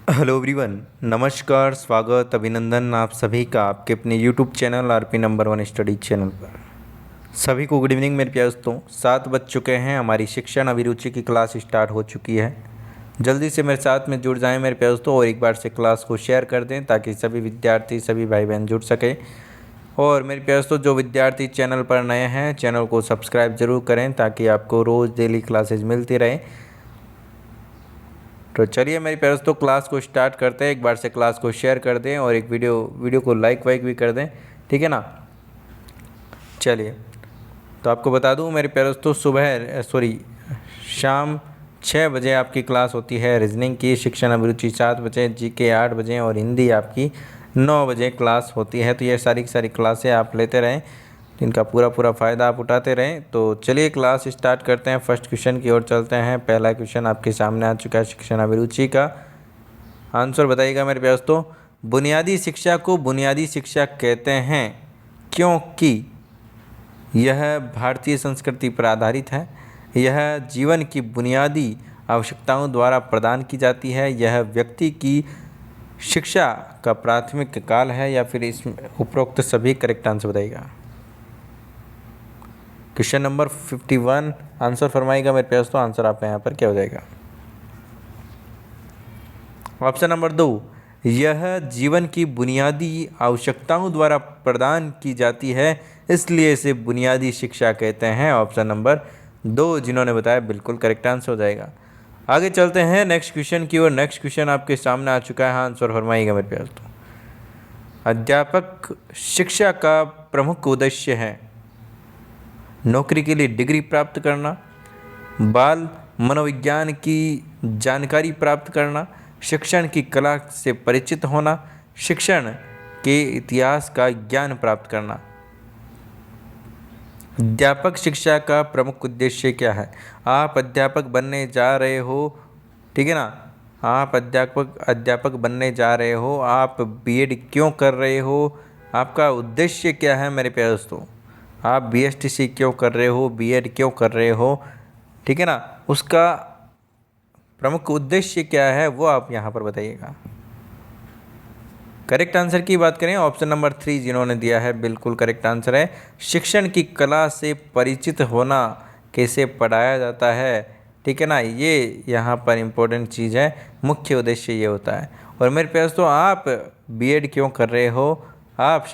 Hello everyone, नमस्कार, स्वागत, अभिनंदन आप सभी का आपके अपने YouTube channel RP number one study channel पर। सभी को गुड इवनिंग मेरे प्यारे दोस्तों। 7 बज चुके हैं, हमारी शिक्षण अभिरुचि की क्लास स्टार्ट हो चुकी है। जल्दी से मेरे साथ में जुड़ जाएं मेरे प्यारे दोस्तों और एक बार से क्लास को शेयर कर दें ताकि सभी विद्यार्थी सभी भाई बहन जुड़ सकें। और मेरे प्यारे दोस्तों, जो विद्यार्थी चैनल पर नए हैं चैनल को सब्सक्राइब ज़रूर करें ताकि आपको रोज़ डेली क्लासेज मिलती रहें। तो चलिए मेरे प्यारे दोस्तों, क्लास को स्टार्ट करते हैं। एक बार से क्लास को शेयर कर दें और एक वीडियो को लाइक वाइक भी कर दें, ठीक है ना। चलिए, तो आपको बता दूं मेरे प्यारे दोस्तों, शाम 6 बजे आपकी क्लास होती है रीजनिंग की। शिक्षण अभिरुचि 7 बजे, जीके 8 बजे और हिंदी आपकी 9 बजे क्लास होती है। तो ये सारी की सारी क्लासें आप लेते रहें, इनका पूरा फ़ायदा आप उठाते रहें। तो चलिए क्लास स्टार्ट करते हैं। फर्स्ट क्वेश्चन की ओर चलते हैं। पहला क्वेश्चन आपके सामने आ चुका है शिक्षण अभिरुचि का। आंसर बताइएगा मेरे प्यारे दोस्तों। बुनियादी शिक्षा को बुनियादी शिक्षा कहते हैं क्योंकि यह भारतीय संस्कृति पर आधारित है, यह जीवन की बुनियादी आवश्यकताओं द्वारा प्रदान की जाती है, यह व्यक्ति की शिक्षा का प्राथमिक काल है, या फिर इसमें उपरोक्त सभी करेक्ट आंसर बताइएगा। क्वेश्चन नंबर 51 आंसर फरमाइएगा मेरे प्यारे दोस्तों। आंसर आपका यहाँ पर क्या हो जाएगा? ऑप्शन नंबर 2, यह जीवन की बुनियादी आवश्यकताओं द्वारा प्रदान की जाती है इसलिए इसे बुनियादी शिक्षा कहते हैं। ऑप्शन नंबर 2 जिन्होंने बताया बिल्कुल करेक्ट आंसर हो जाएगा। आगे चलते हैं नेक्स्ट क्वेश्चन की ओर। नेक्स्ट क्वेश्चन आपके सामने आ चुका है। आंसर फरमाइएगा मेरे प्यारे दोस्तों। अध्यापक शिक्षा का प्रमुख उद्देश्य है नौकरी के लिए डिग्री प्राप्त करना, बाल मनोविज्ञान की जानकारी प्राप्त करना, शिक्षण की कला से परिचित होना, शिक्षण के इतिहास का ज्ञान प्राप्त करना। अध्यापक शिक्षा का प्रमुख उद्देश्य क्या है? आप अध्यापक बनने जा रहे हो, ठीक है ना। आप अध्यापक बनने जा रहे हो, आप बीएड क्यों कर रहे हो, आपका उद्देश्य क्या है मेरे प्यारे दोस्तों। आप बीएसटीसी क्यों कर रहे हो, बीएड क्यों कर रहे हो, ठीक है ना, उसका प्रमुख उद्देश्य क्या है वो आप यहाँ पर बताइएगा। करेक्ट आंसर की बात करें, ऑप्शन नंबर 3 जिन्होंने दिया है बिल्कुल करेक्ट आंसर है। शिक्षण की कला से परिचित होना, कैसे पढ़ाया जाता है, ठीक है ना, ये यहाँ पर इम्पोर्टेंट चीज़ है। मुख्य उद्देश्य ये होता है। और मेरे प्यारे दोस्तों, आप बीएड क्यों कर रहे हो, आप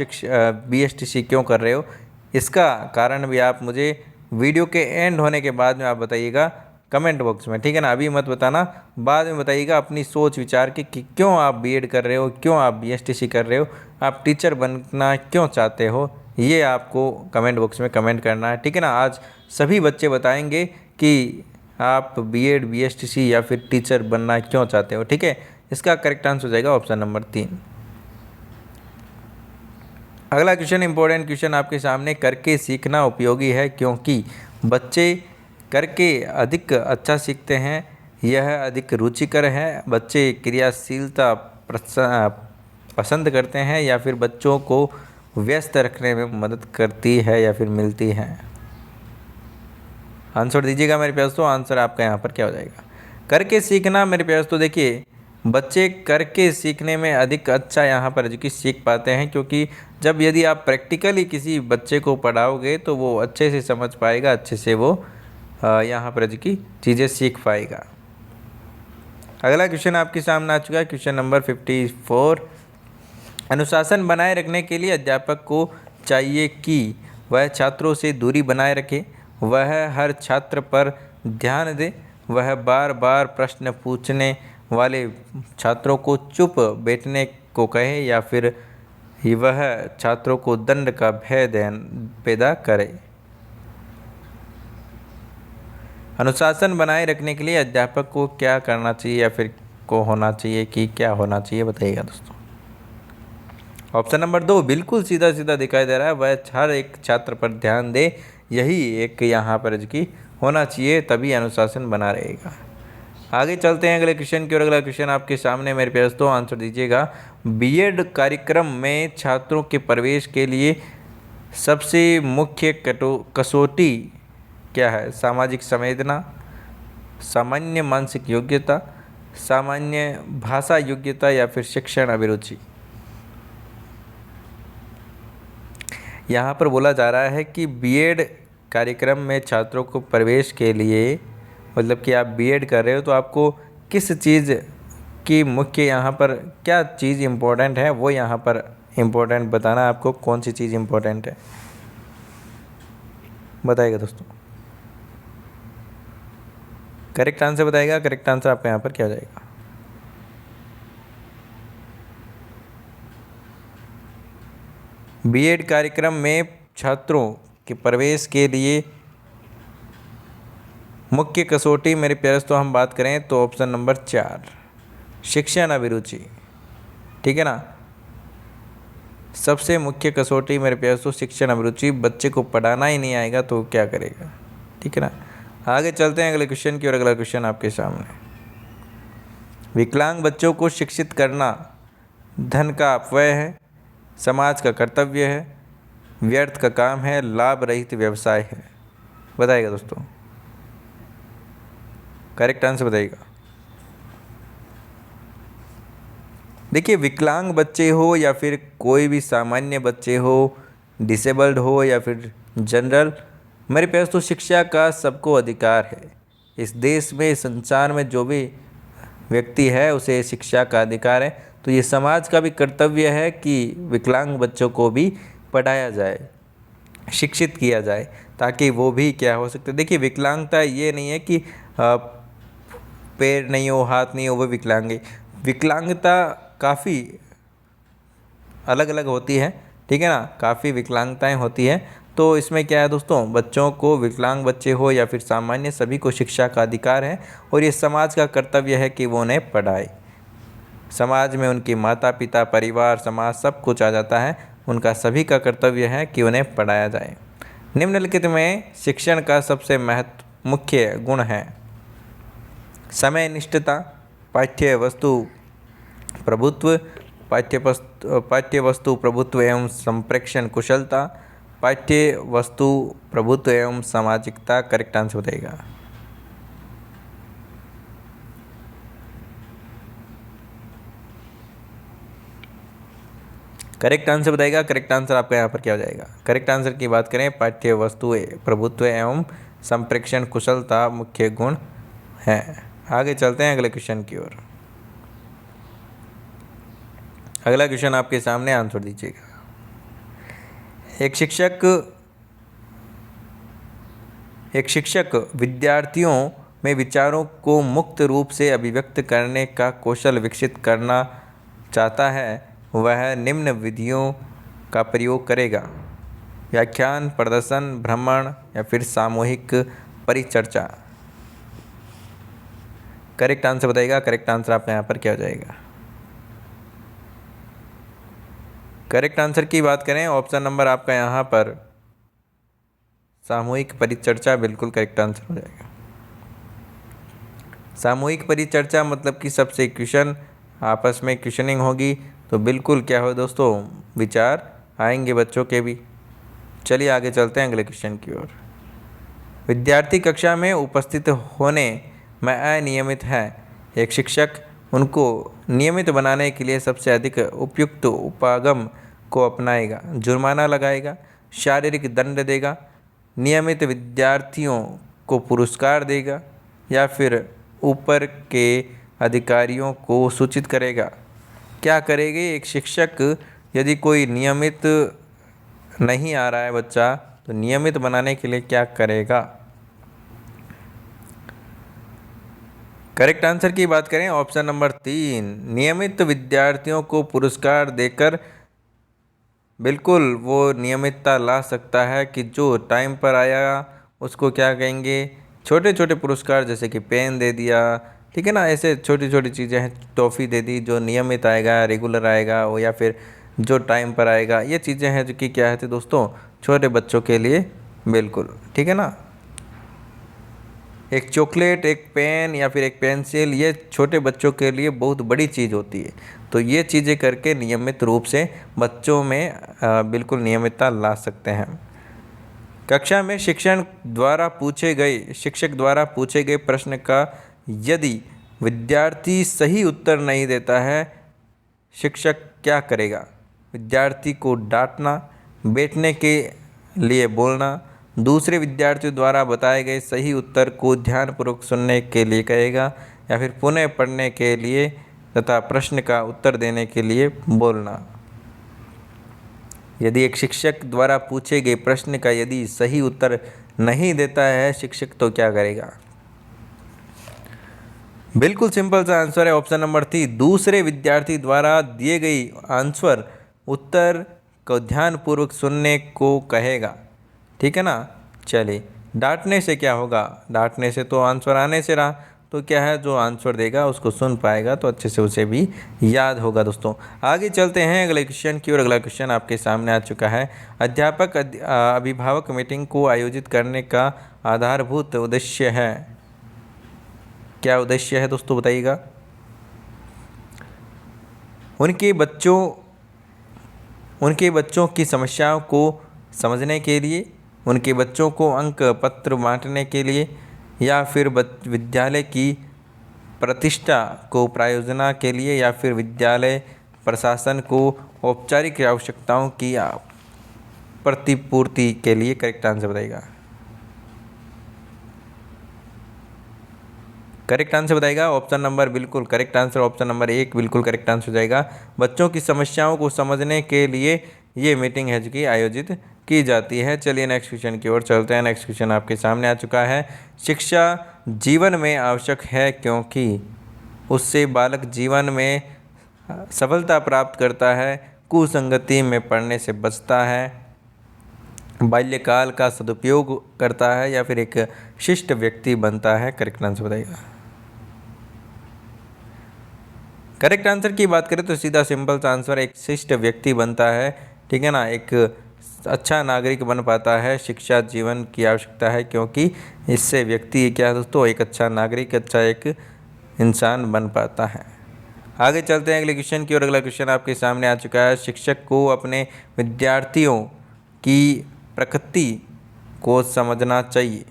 बीएसटीसी क्यों कर रहे हो, इसका कारण भी आप मुझे वीडियो के एंड होने के बाद में आप बताइएगा कमेंट बॉक्स में, ठीक है ना। अभी मत बताना, बाद में बताइएगा अपनी सोच विचार के कि क्यों आप बीएड कर रहे हो, क्यों आप बीएसटीसी कर रहे हो, आप टीचर बनना क्यों चाहते हो, ये आपको कमेंट बॉक्स में कमेंट करना है, ठीक है ना। आज सभी बच्चे बताएंगे कि आप बीएड बीएसटीसी या फिर टीचर बनना क्यों चाहते हो, ठीक है। इसका करेक्ट आंसर हो जाएगा ऑप्शन नंबर 3। अगला क्वेश्चन इंपॉर्टेंट क्वेश्चन आपके सामने। करके सीखना उपयोगी है क्योंकि बच्चे करके अधिक अच्छा सीखते हैं, यह अधिक रुचिकर है, बच्चे क्रियाशीलता पसंद करते हैं, या फिर बच्चों को व्यस्त रखने में मदद करती है या फिर मिलती है। आंसर दीजिएगा मेरे प्यारे दोस्तों। आंसर आपका यहाँ पर क्या हो जाएगा? करके सीखना मेरे प्यारे दोस्तों, देखिए बच्चे करके सीखने में अधिक अच्छा यहाँ पर एजुकेशन सीख पाते हैं, क्योंकि जब यदि आप प्रैक्टिकली किसी बच्चे को पढ़ाओगे तो वो अच्छे से समझ पाएगा, अच्छे से वो यहाँ पर एजुकेशन चीज़ें सीख पाएगा। अगला क्वेश्चन आपके सामने आ चुका है, क्वेश्चन नंबर 54। अनुशासन बनाए रखने के लिए अध्यापक को चाहिए कि वह छात्रों से दूरी बनाए रखे, वह हर छात्र पर ध्यान दे, वह बार बार प्रश्न पूछने वाले छात्रों को चुप बैठने को कहे, या फिर वह छात्रों को दंड का भय पैदा करे। अनुशासन बनाए रखने के लिए अध्यापक को क्या करना चाहिए या फिर को होना चाहिए कि क्या होना चाहिए, बताइएगा दोस्तों। ऑप्शन नंबर 2 बिल्कुल सीधा सीधा दिखाई दे रहा है, वह हर एक छात्र पर ध्यान दे, यही एक यहाँ पर की होना चाहिए, तभी अनुशासन बना रहेगा। आगे चलते हैं अगले क्वेश्चन की ओर। अगला क्वेश्चन आपके सामने मेरे प्यारे दोस्तों, आंसर दीजिएगा। बीएड कार्यक्रम में छात्रों के प्रवेश के लिए सबसे मुख्य कसौटी क्या है? सामाजिक संवेदना, सामान्य मानसिक योग्यता, सामान्य भाषा योग्यता या फिर शिक्षण अभिरुचि। यहाँ पर बोला जा रहा है कि बीएड कार्यक्रम में छात्रों को प्रवेश के लिए, मतलब कि आप बीएड कर रहे हो तो आपको किस चीज़ की मुख्य, यहाँ पर क्या चीज़ इम्पोर्टेंट है वो यहाँ पर इम्पोर्टेंट बताना है आपको, कौन सी चीज़ इम्पोर्टेंट है बताइएगा दोस्तों। करेक्ट आंसर बताइएगा। करेक्ट आंसर आपका यहाँ पर क्या हो जाएगा? बीएड कार्यक्रम में छात्रों के प्रवेश के लिए मुख्य कसौटी मेरे प्यारे दोस्तों हम बात करें तो ऑप्शन नंबर 4 शिक्षण अभिरुचि। ठीक है ना, सबसे मुख्य कसौटी मेरे प्यारे दोस्तों शिक्षण अभिरुचि। बच्चे को पढ़ाना ही नहीं आएगा तो क्या करेगा? ठीक है ना। आगे चलते हैं अगले क्वेश्चन की और अगला क्वेश्चन आपके सामने। विकलांग बच्चों को शिक्षित करना धन का अपव्यय है, समाज का कर्तव्य है, व्यर्थ का काम है, लाभ रहित व्यवसाय है। बताइएगा दोस्तों, करेक्ट आंसर बताइएगा। देखिए, विकलांग बच्चे हो या फिर कोई भी सामान्य बच्चे हो, डिसेबल्ड हो या फिर जनरल, मेरे पास तो शिक्षा का सबको अधिकार है। इस देश में, इस संसार में जो भी व्यक्ति है उसे शिक्षा का अधिकार है। तो ये समाज का भी कर्तव्य है कि विकलांग बच्चों को भी पढ़ाया जाए, शिक्षित किया जाए, ताकि वो भी क्या हो सकते। देखिए, विकलांगता ये नहीं है कि पैर नहीं हो, हाथ नहीं हो, वो विकलांग है। विकलांगता काफ़ी अलग अलग होती है। ठीक है ना, काफ़ी विकलांगताएं होती हैं। तो इसमें क्या है दोस्तों, बच्चों को, विकलांग बच्चे हो या फिर सामान्य, सभी को शिक्षा का अधिकार है और ये समाज का कर्तव्य है कि वो उन्हें पढ़ाए। समाज में उनके माता पिता, परिवार, समाज सब कुछ आ जाता है। उनका सभी का कर्तव्य है कि उन्हें पढ़ाया जाए। निम्नलिखित में शिक्षण का सबसे मुख्य गुण है समय निष्ठता, पाठ्य वस्तु प्रभुत्व, पाठ्य वस्तु प्रभुत्व एवं संप्रेषण कुशलता, पाठ्य वस्तु प्रभुत्व एवं सामाजिकता। करेक्ट आंसर बताइएगा। करेक्ट आंसर बताइएगा। करेक्ट आंसर आपका यहाँ पर क्या हो जाएगा? करेक्ट आंसर की बात करें, पाठ्य वस्तु प्रभुत्व एवं संप्रेषण कुशलता मुख्य गुण हैं। आगे चलते हैं अगले क्वेश्चन की ओर। अगला क्वेश्चन आपके सामने, आंसर दीजिएगा। एक शिक्षक विद्यार्थियों में विचारों को मुक्त रूप से अभिव्यक्त करने का कौशल विकसित करना चाहता है, वह निम्न विधियों का प्रयोग करेगा: व्याख्यान, प्रदर्शन, भ्रमण या फिर सामूहिक परिचर्चा। करेक्ट आंसर बताइएगा। करेक्ट आंसर आपका यहाँ पर क्या हो जाएगा? करेक्ट आंसर की बात करें, ऑप्शन नंबर आपका यहाँ पर सामूहिक परिचर्चा बिल्कुल करेक्ट आंसर हो जाएगा। सामूहिक परिचर्चा मतलब कि सबसे क्वेश्चन, आपस में क्वेश्चनिंग होगी तो बिल्कुल क्या हो दोस्तों, विचार आएंगे बच्चों के भी। चलिए आगे चलते हैं अगले क्वेश्चन की ओर। विद्यार्थी कक्षा में उपस्थित होने में अनियमित है, एक शिक्षक उनको नियमित बनाने के लिए सबसे अधिक उपयुक्त उपागम को अपनाएगा: जुर्माना लगाएगा, शारीरिक दंड देगा, नियमित विद्यार्थियों को पुरस्कार देगा या फिर ऊपर के अधिकारियों को सूचित करेगा। क्या करेंगे एक शिक्षक यदि कोई नियमित नहीं आ रहा है बच्चा, तो नियमित बनाने के लिए क्या करेगा? करेक्ट आंसर की बात करें, ऑप्शन नंबर 3 नियमित विद्यार्थियों को पुरस्कार देकर बिल्कुल वो नियमितता ला सकता है कि जो टाइम पर आया उसको क्या कहेंगे, छोटे छोटे पुरस्कार, जैसे कि पेन दे दिया, ठीक है ना, ऐसे छोटी छोटी चीज़ें हैं, टॉफ़ी दे दी, जो नियमित आएगा, रेगुलर आएगा वो, या फिर जो टाइम पर आएगा। ये चीज़ें हैं जो कि क्या है दोस्तों, छोटे बच्चों के लिए बिल्कुल ठीक है ना। एक चॉकलेट, एक पेन या फिर एक पेंसिल, ये छोटे बच्चों के लिए बहुत बड़ी चीज़ होती है। तो ये चीज़ें करके नियमित रूप से बच्चों में बिल्कुल नियमितता ला सकते हैं। कक्षा में शिक्षक द्वारा पूछे गए प्रश्न का यदि विद्यार्थी सही उत्तर नहीं देता है, शिक्षक क्या करेगा? विद्यार्थी को डांटना, बैठने के लिए बोलना, दूसरे विद्यार्थियों द्वारा बताए गए सही उत्तर को ध्यानपूर्वक सुनने के लिए कहेगा, या फिर पुनः पढ़ने के लिए तथा प्रश्न का उत्तर देने के लिए बोलना। यदि एक शिक्षक द्वारा पूछे गए प्रश्न का यदि सही उत्तर नहीं देता है शिक्षक, तो क्या करेगा? बिल्कुल सिंपल सा आंसर है ऑप्शन नंबर 3। दूसरे विद्यार्थी द्वारा दिए गई आंसर उत्तर को ध्यानपूर्वक सुनने को कहेगा। ठीक है ना। चलिए, डांटने से क्या होगा? डांटने से तो आंसर आने से रहा, तो क्या है, जो आंसर देगा उसको सुन पाएगा तो अच्छे से उसे भी याद होगा। दोस्तों आगे चलते हैं अगले क्वेश्चन की ओर। अगला क्वेश्चन आपके सामने आ चुका है। अध्यापक अभिभावक मीटिंग को आयोजित करने का आधारभूत उद्देश्य है। क्या उद्देश्य है दोस्तों, बताइएगा। उनके बच्चों की समस्याओं को समझने के लिए, उनके बच्चों को अंक पत्र बांटने के लिए, या फिर विद्यालय की प्रतिष्ठा को प्रायोजना के लिए, या फिर विद्यालय प्रशासन को औपचारिक आवश्यकताओं की प्रतिपूर्ति के लिए। करेक्ट आंसर बताइएगा। करेक्ट आंसर बताइएगा। ऑप्शन नंबर बिल्कुल करेक्ट आंसर, ऑप्शन नंबर 1 बिल्कुल करेक्ट आंसर हो जाएगा। बच्चों की समस्याओं को समझने के लिए ये मीटिंग है जो कि आयोजित की जाती है। चलिए नेक्स्ट क्वेश्चन की ओर चलते हैं। नेक्स्ट क्वेश्चन आपके सामने आ चुका है। शिक्षा जीवन में आवश्यक है क्योंकि उससे बालक जीवन में सफलता प्राप्त करता है, कुसंगति में पड़ने से बचता है, बाल्यकाल का सदुपयोग करता है, या फिर एक शिष्ट व्यक्ति बनता है। करेक्ट आंसर बताइएगा। करेक्ट आंसर की बात करें तो सीधा सिंपल सा आंसर एक शिष्ट व्यक्ति बनता है। ठीक है ना, एक अच्छा नागरिक बन पाता है। शिक्षा जीवन की आवश्यकता है क्योंकि इससे व्यक्ति क्या है दोस्तों, एक अच्छा नागरिक, अच्छा एक इंसान बन पाता है। आगे चलते हैं अगले क्वेश्चन की ओर। अगला क्वेश्चन आपके सामने आ चुका है। शिक्षक को अपने विद्यार्थियों की प्रकृति को समझना चाहिए।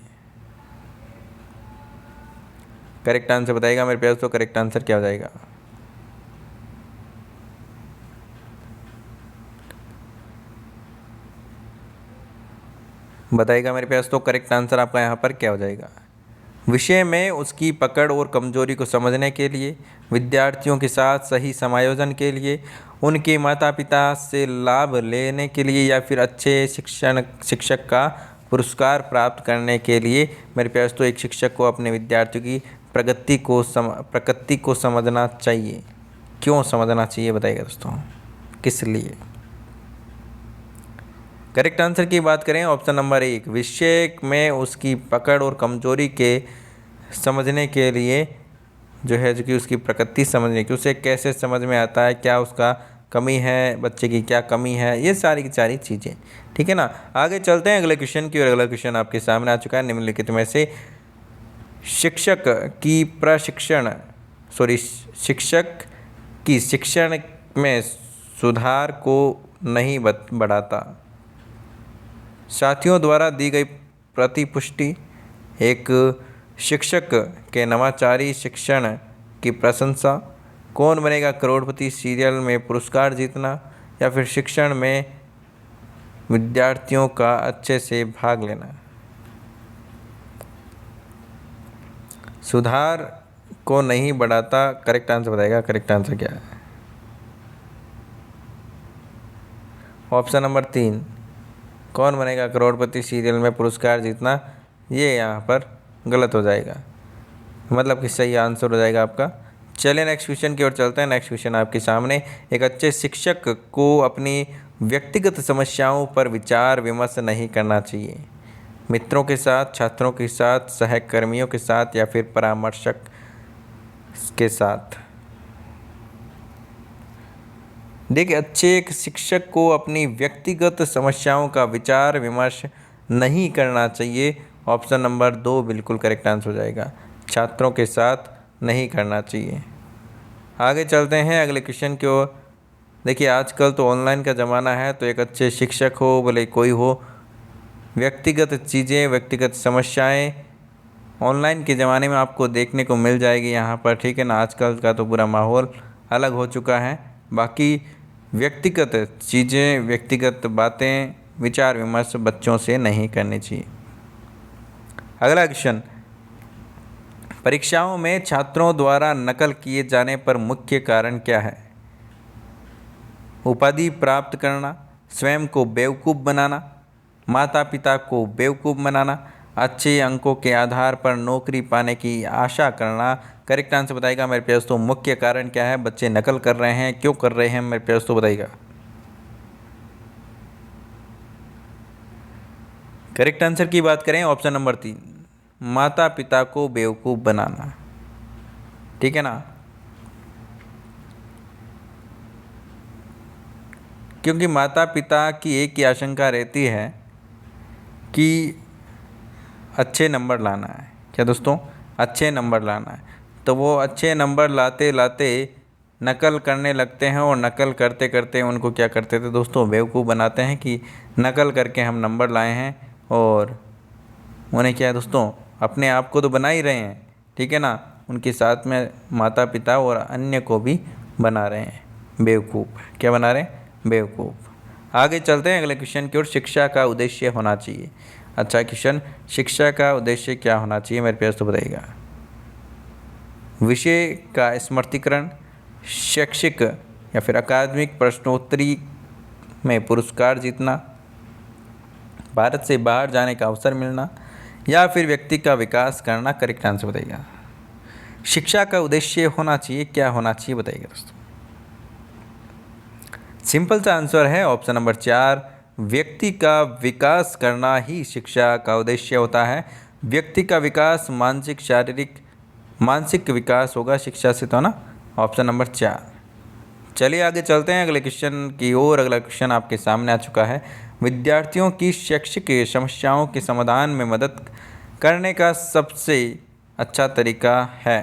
करेक्ट आंसर बताइएगा मेरे प्यारे दोस्तों। करेक्ट आंसर क्या हो जाएगा? बताइएगा मेरे प्यारे दोस्तों। करेक्ट आंसर आपका यहाँ पर क्या हो जाएगा? विषय में उसकी पकड़ और कमजोरी को समझने के लिए, विद्यार्थियों के साथ सही समायोजन के लिए, उनके माता पिता से लाभ लेने के लिए, या फिर अच्छे शिक्षक का पुरस्कार प्राप्त करने के लिए। मेरे प्यारे दोस्तों, एक शिक्षक को अपने विद्यार्थियों की प्रकृति को समझना चाहिए। क्यों समझना चाहिए बताइएगा दोस्तों, किस लिए? करेक्ट आंसर की बात करें ऑप्शन नंबर 1, विषय में उसकी पकड़ और कमजोरी के समझने के लिए, जो है जो कि उसकी प्रकृति समझने की, उसे कैसे समझ में आता है, क्या उसका कमी है, बच्चे की क्या कमी है, ये सारी की सारी चीज़ें। ठीक है ना। आगे चलते हैं अगले क्वेश्चन की ओर। अगला क्वेश्चन आपके सामने आ चुका है। निम्नलिखित में से शिक्षक की शिक्षण में सुधार को नहीं बढ़ाता। साथियों द्वारा दी गई प्रतिपुष्टि, एक शिक्षक के नवाचारी शिक्षण की प्रशंसा, कौन बनेगा करोड़पति सीरियल में पुरस्कार जीतना, या फिर शिक्षण में विद्यार्थियों का अच्छे से भाग लेना। सुधार को नहीं बढ़ाता। करेक्ट आंसर बताएगा। करेक्ट आंसर क्या है? ऑप्शन नंबर 3, कौन बनेगा करोड़पति सीरियल में पुरस्कार जीतना, ये यहाँ पर गलत हो जाएगा, मतलब कि सही आंसर हो जाएगा आपका। चलिए नेक्स्ट क्वेश्चन की ओर चलते हैं। नेक्स्ट क्वेश्चन आपके सामने। एक अच्छे शिक्षक को अपनी व्यक्तिगत समस्याओं पर विचार विमर्श नहीं करना चाहिए। मित्रों के साथ, छात्रों के साथ, सहकर्मियों के साथ, या फिर परामर्शक के साथ। देखिए, अच्छे एक शिक्षक को अपनी व्यक्तिगत समस्याओं का विचार विमर्श नहीं करना चाहिए। ऑप्शन नंबर 2 बिल्कुल करेक्ट आंसर हो जाएगा। छात्रों के साथ नहीं करना चाहिए। आगे चलते हैं अगले क्वेश्चन की ओर। देखिए, आजकल तो ऑनलाइन का ज़माना है, तो एक अच्छे शिक्षक हो भले कोई हो, व्यक्तिगत चीज़ें, व्यक्तिगत समस्याएं ऑनलाइन के ज़माने में आपको देखने को मिल जाएगी यहाँ पर, ठीक है ना। आजकल का तो पूरा माहौल अलग हो चुका है। बाकी व्यक्तिगत चीज़ें, व्यक्तिगत बातें, विचार विमर्श बच्चों से नहीं करनी चाहिए। अगला क्वेश्चन, परीक्षाओं में छात्रों द्वारा नकल किए जाने पर मुख्य कारण क्या है? उपाधि प्राप्त करना, स्वयं को बेवकूफ़ बनाना, माता पिता को बेवकूफ़ बनाना, अच्छे अंकों के आधार पर नौकरी पाने की आशा करना। करेक्ट आंसर बताइएगा मेरे प्यारे दोस्तों। मुख्य कारण क्या है? बच्चे नकल कर रहे हैं, क्यों कर रहे हैं मेरे प्यारे दोस्तों, बताइएगा। करेक्ट आंसर की बात करें ऑप्शन नंबर 3, माता पिता को बेवकूफ़ बनाना, ठीक है ना। क्योंकि माता पिता की एक ही आशंका रहती है कि अच्छे नंबर लाना है। क्या दोस्तों? अच्छे नंबर लाना है। तो वो अच्छे नंबर लाते लाते नकल करने लगते हैं, और नकल करते करते उनको क्या करते थे दोस्तों? बेवकूफ़ बनाते हैं कि नकल करके हम नंबर लाए हैं, और उन्हें क्या है दोस्तों? अपने आप को तो बना ही रहे हैं, ठीक है ना, उनके साथ में माता पिता और अन्य को भी बना रहे हैं बेवकूफ़। क्या बना रहे हैं? बेवकूफ़। आगे चलते हैं अगले क्वेश्चन की ओर। शिक्षा का उद्देश्य होना चाहिए। अच्छा क्वेश्चन, शिक्षा का उद्देश्य क्या होना चाहिए मेरे प्यारे दोस्तों, बताइएगा। विषय का स्मृतिकरण, शैक्षिक या फिर अकादमिक प्रश्नोत्तरी में पुरस्कार जीतना, भारत से बाहर जाने का अवसर मिलना, या फिर व्यक्ति का विकास करना। करेक्ट आंसर बताइएगा। शिक्षा का उद्देश्य होना चाहिए, क्या होना चाहिए बताइएगा दोस्तों। सिंपल सा आंसर है ऑप्शन नंबर 4, व्यक्ति का विकास करना ही शिक्षा का उद्देश्य होता है। व्यक्ति का विकास मानसिक, शारीरिक, मानसिक विकास होगा शिक्षा से, तो ना ऑप्शन नंबर 4। चलिए आगे चलते हैं अगले क्वेश्चन की ओर। अगला क्वेश्चन आपके सामने आ चुका है। विद्यार्थियों की शैक्षिक समस्याओं के समाधान में मदद करने का सबसे अच्छा तरीका है?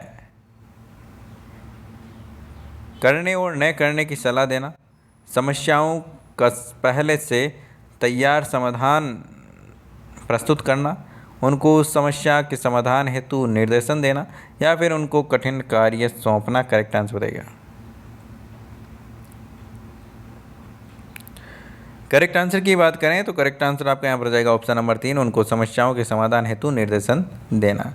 करने और न करने की सलाह देना, समस्याओं का पहले से तैयार समाधान प्रस्तुत करना, उनको उस समस्या के समाधान हेतु निर्देशन देना, या फिर उनको कठिन कार्य सौंपना। करेक्ट आंसर बताइएगा। करेक्ट आंसर की बात करें तो करेक्ट आंसर आपका यहाँ पर जाएगा ऑप्शन नंबर 3, उनको समस्याओं के समाधान हेतु निर्देशन देना।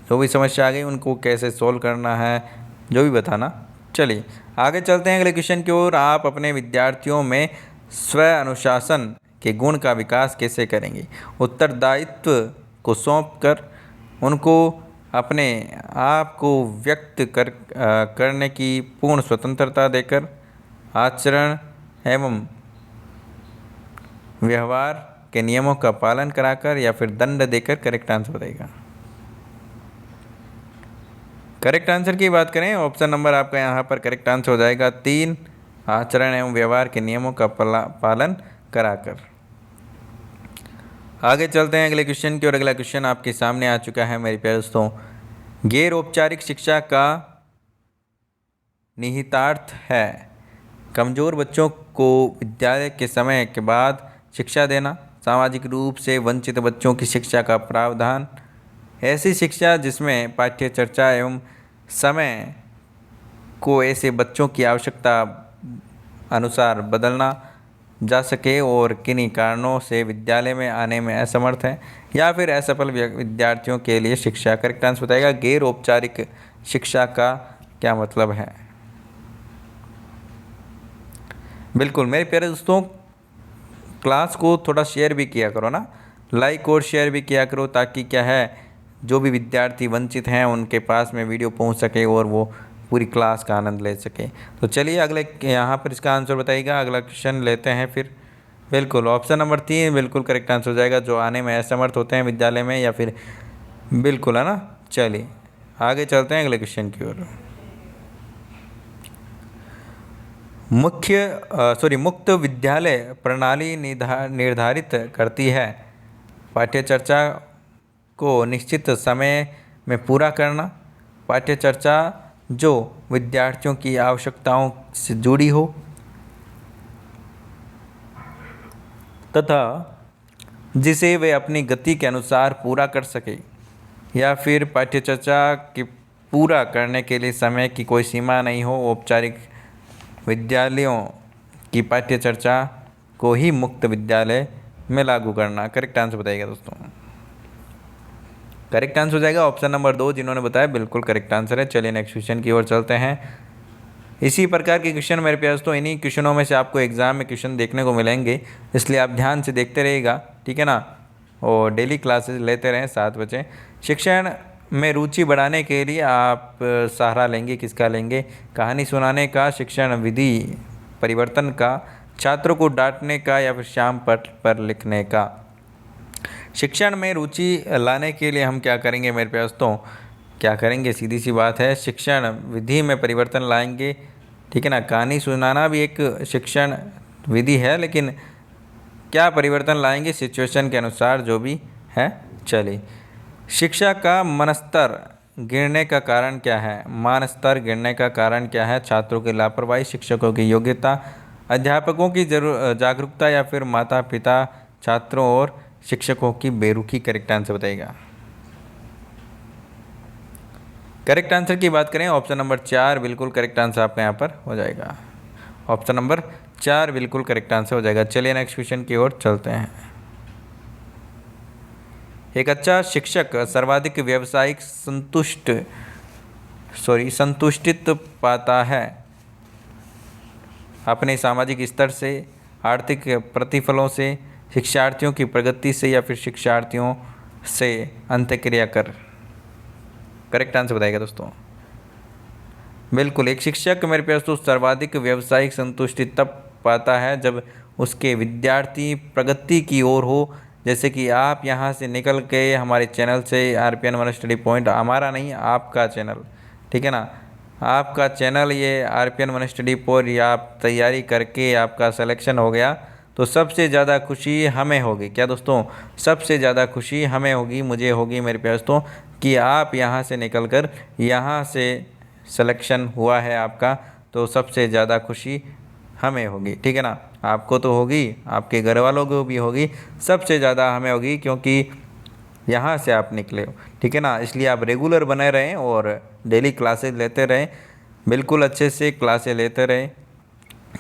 जो भी समस्या आ गई उनको कैसे सोल्व करना है, जो भी बताना। चलिए आगे चलते हैं अगले क्वेश्चन की ओर। आप अपने विद्यार्थियों में स्व अनुशासन के गुण का विकास कैसे करेंगे? उत्तरदायित्व को सौंपकर, उनको अपने आप को व्यक्त करने की पूर्ण स्वतंत्रता देकर, आचरण एवं व्यवहार के नियमों का पालन कराकर, या फिर दंड देकर। करेक्ट आंसर बताइएगा। करेक्ट आंसर की बात करें ऑप्शन नंबर आपका यहाँ पर करेक्ट आंसर हो जाएगा 3, आचरण एवं व्यवहार के नियमों का पालन कराकर। आगे चलते हैं अगले क्वेश्चन की ओर। अगला क्वेश्चन आपके सामने आ चुका है मेरे प्यारे दोस्तों। गैर औपचारिक शिक्षा का निहितार्थ है कमज़ोर बच्चों को विद्यालय के समय के बाद शिक्षा देना, सामाजिक रूप से वंचित बच्चों की शिक्षा का प्रावधान, ऐसी शिक्षा जिसमें पाठ्य चर्चा एवं समय को ऐसे बच्चों की आवश्यकता अनुसार बदलना जा सके और किन्हीं कारणों से विद्यालय में आने में असमर्थ हैं, या फिर असफल विद्यार्थियों के लिए शिक्षा। करेक्ट आंसर बताएगा। गैर औपचारिक शिक्षा का क्या मतलब है? बिल्कुल मेरे प्यारे दोस्तों, क्लास को थोड़ा शेयर भी किया करो ना, लाइक और शेयर भी किया करो, ताकि क्या है जो भी विद्यार्थी वंचित हैं उनके पास में वीडियो पहुंच सके और वो पूरी क्लास का आनंद ले सके। तो चलिए अगले यहाँ पर इसका आंसर बताइएगा। अगला क्वेश्चन लेते हैं फिर। बिल्कुल ऑप्शन नंबर 3 बिल्कुल करेक्ट आंसर हो जाएगा, जो आने में असमर्थ होते हैं विद्यालय में, या फिर बिल्कुल, है ना। चलिए आगे चलते हैं अगले क्वेश्चन की ओर। मुक्त विद्यालय प्रणाली निर्धारित करती है पाठ्य चर्चा को निश्चित समय में पूरा करना, पाठ्य चर्चा जो विद्यार्थियों की आवश्यकताओं से जुड़ी हो तथा जिसे वे अपनी गति के अनुसार पूरा कर सके। या फिर पाठ्यचर्चा की पूरा करने के लिए समय की कोई सीमा नहीं हो। औपचारिक विद्यालयों की पाठ्यचर्चा को ही मुक्त विद्यालय में लागू करना। करेक्ट आंसर बताइएगा दोस्तों। करेक्ट आंसर हो जाएगा ऑप्शन नंबर 2 जिन्होंने बताया, बिल्कुल करेक्ट आंसर है। चलिए नेक्स्ट क्वेश्चन की ओर चलते हैं। इसी प्रकार के क्वेश्चन मेरे प्यार दोस्तों, इन्हीं क्वेश्चनों में से आपको एग्जाम में क्वेश्चन देखने को मिलेंगे, इसलिए आप ध्यान से देखते रहिएगा, ठीक है ना। और डेली क्लासेस लेते रहें 7 बजे। शिक्षण में रुचि बढ़ाने के लिए आप सहारा लेंगे, किसका लेंगे? कहानी सुनाने का, शिक्षण विधि परिवर्तन का, छात्रों को डांटने का, या फिर श्याम पट पर लिखने का। शिक्षण में रुचि लाने के लिए हम क्या करेंगे मेरे प्यारे दोस्तों? क्या करेंगे? सीधी सी बात है, शिक्षण विधि में परिवर्तन लाएंगे, ठीक है ना। कहानी सुनाना भी एक शिक्षण विधि है, लेकिन क्या परिवर्तन लाएंगे? सिचुएशन के अनुसार जो भी है। चलिए, शिक्षा का मानस्तर गिरने का कारण क्या है? मान स्तर गिरने का कारण क्या है? छात्रों की लापरवाही, शिक्षकों की योग्यता, अध्यापकों की जागरूकता, या फिर माता पिता, छात्रों और शिक्षकों की बेरुखी। करेक्ट आंसर बताइएगा। करेक्ट आंसर की बात करें, ऑप्शन नंबर 4 बिल्कुल करेक्ट आंसर आपका यहाँ पर हो जाएगा। ऑप्शन नंबर 4 बिल्कुल करेक्ट आंसर हो जाएगा। चलिए नेक्स्ट क्वेश्चन की ओर चलते हैं। एक अच्छा शिक्षक सर्वाधिक व्यावसायिक संतुष्टित पाता है अपने सामाजिक स्तर से, आर्थिक प्रतिफलों से, शिक्षार्थियों की प्रगति से, या फिर शिक्षार्थियों से अंतःक्रिया कर। करेक्ट आंसर बताइएगा दोस्तों। बिल्कुल, एक शिक्षक मेरे प्यारे दोस्तों सर्वाधिक व्यावसायिक संतुष्टि तब पाता है जब उसके विद्यार्थी प्रगति की ओर हो। जैसे कि आप यहाँ से निकल के हमारे चैनल से RPN वन स्टडी पॉइंट, हमारा नहीं आपका चैनल, ठीक है ना, आपका चैनल ये RPN वन स्टडी पॉइंट, या आप तैयारी करके आपका सिलेक्शन हो गया तो सबसे ज़्यादा खुशी हमें होगी। क्या दोस्तों? सबसे ज़्यादा खुशी हमें होगी, मुझे होगी मेरे प्यारे दोस्तों, कि आप यहाँ से निकल कर यहाँ से सिलेक्शन हुआ है आपका, तो सबसे ज़्यादा खुशी हमें होगी, ठीक है ना। आपको तो होगी, आपके घर वालों को भी होगी, सबसे ज़्यादा हमें होगी, क्योंकि यहाँ से आप निकले हो, ठीक है ना। इसलिए आप रेगुलर बने रहें और डेली क्लासेस लेते रहें, बिल्कुल अच्छे से क्लासेस लेते रहें,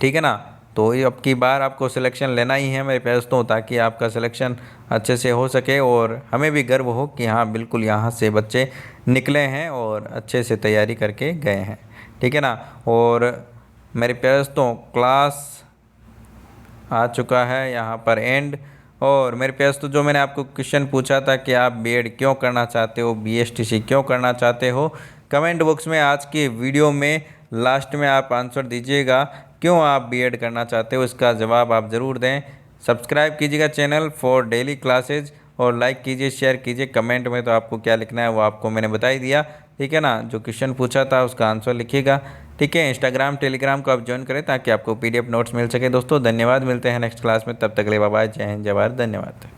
ठीक है ना। तो ये अब की बार आपको सिलेक्शन लेना ही है मेरे प्यारे दोस्तों, ताकि आपका सिलेक्शन अच्छे से हो सके और हमें भी गर्व हो कि हाँ बिल्कुल यहाँ से बच्चे निकले हैं और अच्छे से तैयारी करके गए हैं, ठीक है ना। और मेरे प्यारे दोस्तों क्लास आ चुका है यहाँ पर एंड। और मेरे प्यारे दोस्तों जो मैंने आपको क्वेश्चन पूछा था कि आप बीएड क्यों करना चाहते हो, BSTC क्यों करना चाहते हो, कमेंट बॉक्स में आज के वीडियो में लास्ट में आप आंसर दीजिएगा क्यों आप बीएड करना चाहते हो, इसका जवाब आप ज़रूर दें। सब्सक्राइब कीजिएगा चैनल फॉर डेली क्लासेज, और लाइक कीजिए, शेयर कीजिए। कमेंट में तो आपको क्या लिखना है वो आपको मैंने बता ही दिया, ठीक है ना। जो क्वेश्चन पूछा था उसका आंसर लिखिएगा, ठीक है। इंस्टाग्राम टेलीग्राम को आप ज्वाइन करें ताकि आपको PDF नोट्स मिल सके। दोस्तों धन्यवाद, मिलते हैं नेक्स्ट क्लास में, तब तक के लिए बाय बाय, जय हिंद, जय भारत, धन्यवाद।